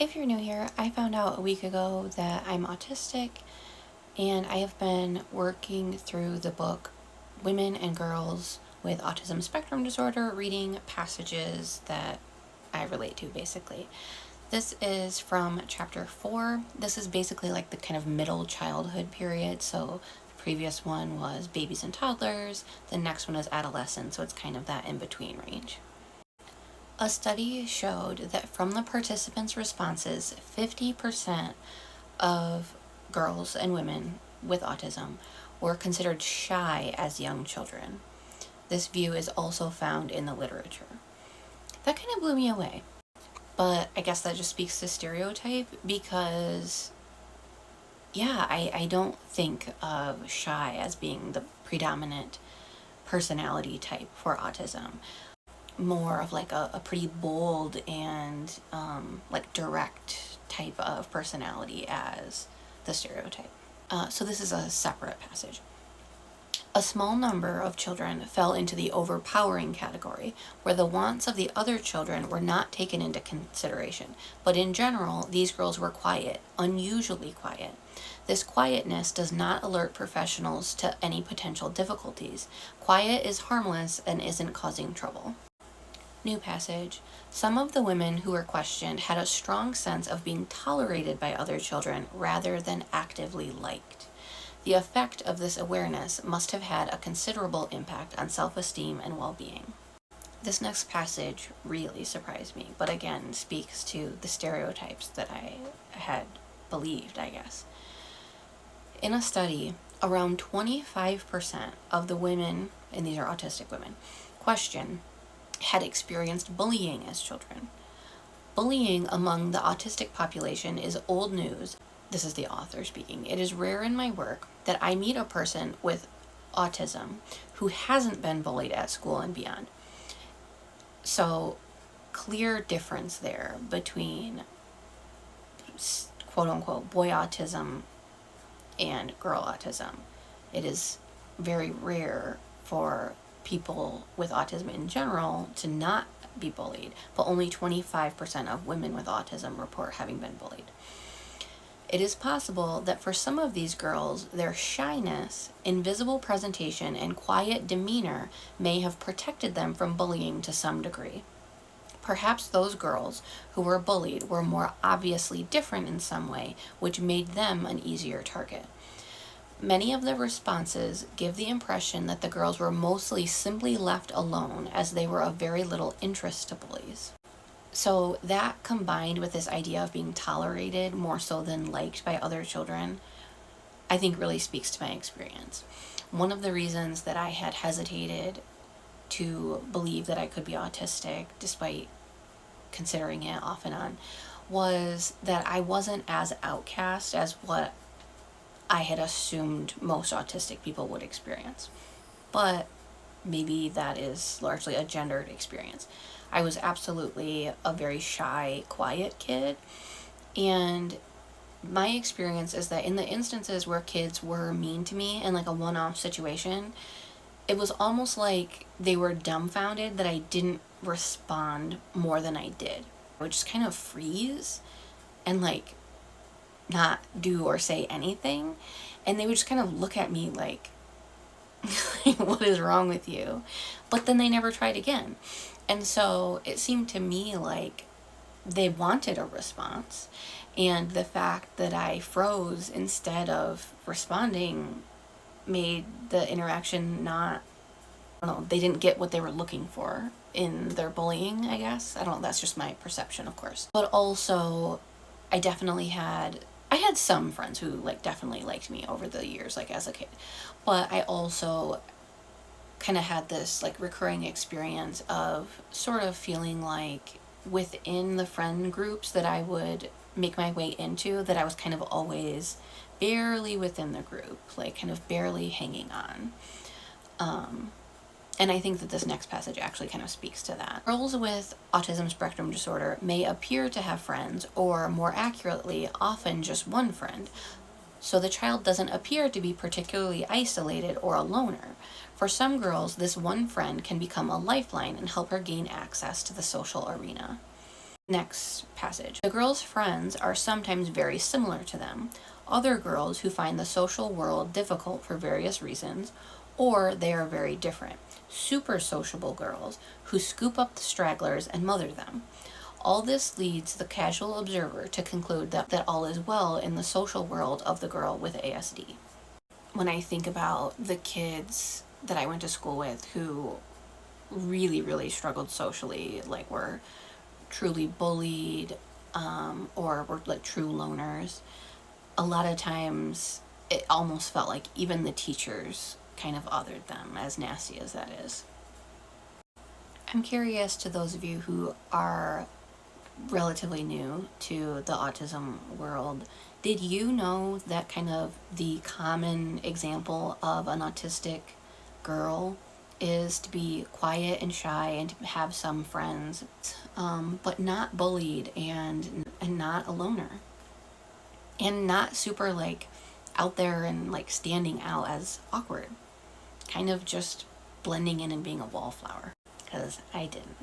If you're new here, I found out a week ago that I'm autistic, and I have been working through the book Women and Girls with Autism Spectrum Disorder, reading passages that I relate to basically. This is from chapter 4. This is basically like the kind of middle childhood period. So the previous one was babies and toddlers, the next one is adolescent, so it's kind of that in between range. A study showed that from the participants' responses, 50% of girls and women with autism were considered shy as young children. This view is also found in the literature. That kind of blew me away. But I guess that just speaks to stereotype because, yeah, I don't think of shy as being the predominant personality type for autism. More of like a pretty bold and like direct type of personality as the stereotype. So this is a separate passage. A small number of children fell into the overpowering category, where the wants of the other children were not taken into consideration. But in general, these girls were quiet, unusually quiet. This quietness does not alert professionals to any potential difficulties. Quiet is harmless and isn't causing trouble. New passage. Some of the women who were questioned had a strong sense of being tolerated by other children rather than actively liked. The effect of this awareness must have had a considerable impact on self-esteem and well-being. This next passage really surprised me, but again speaks to the stereotypes that I had believed, I guess. In a study, around 25% of the women, and these are autistic women, questioned had experienced bullying as children. Bullying among the autistic population is old news. This is the author speaking. It is rare in my work that I meet a person with autism who hasn't been bullied at school and beyond. So, clear difference there between quote unquote boy autism and girl autism. It is very rare for people with autism in general to not be bullied, but only 25% of women with autism report having been bullied. It is possible that for some of these girls, their shyness, invisible presentation, and quiet demeanor may have protected them from bullying to some degree. Perhaps those girls who were bullied were more obviously different in some way, which made them an easier target. Many of the responses give the impression that the girls were mostly simply left alone as they were of very little interest to bullies. So that combined with this idea of being tolerated more so than liked by other children, I think really speaks to my experience. One of the reasons that I had hesitated to believe that I could be autistic, despite considering it off and on, was that I wasn't as outcast as what I had assumed most autistic people would experience. But maybe that is largely a gendered experience. I was absolutely a very shy, quiet kid, and my experience is that in the instances where kids were mean to me in like a one-off situation, it was almost like they were dumbfounded that I didn't respond more than I did. I would just kind of freeze and like not do or say anything, and they would just kind of look at me like what is wrong with you? But then they never tried again. And so it seemed to me like they wanted a response, and the fact that I froze instead of responding made the interaction not, I don't know, they didn't get what they were looking for in their bullying, I guess. I don't know, that's just my perception, of course. But also, I had some friends who like definitely liked me over the years, like as a kid, but I also kind of had this like recurring experience of sort of feeling like within the friend groups that I would make my way into, that I was kind of always barely within the group, like kind of barely hanging on. And I think that this next passage actually kind of speaks to that. Girls with autism spectrum disorder may appear to have friends, or more accurately, often just one friend. So the child doesn't appear to be particularly isolated or a loner. For some girls, this one friend can become a lifeline and help her gain access to the social arena. Next passage. The girls' friends are sometimes very similar to them. Other girls who find the social world difficult for various reasons, or they are very different. Super sociable girls who scoop up the stragglers and mother them. All this leads the casual observer to conclude that all is well in the social world of the girl with ASD. When I think about the kids that I went to school with who really, really struggled socially, like were truly bullied, or were like true loners, a lot of times it almost felt like even the teachers kind of othered them, as nasty as that is. I'm curious, to those of you who are relatively new to the autism world, did you know that kind of the common example of an autistic girl is to be quiet and shy and to have some friends, but not bullied and not a loner, and not super like out there and like standing out as awkward, kind of just blending in and being a wallflower, because I didn't.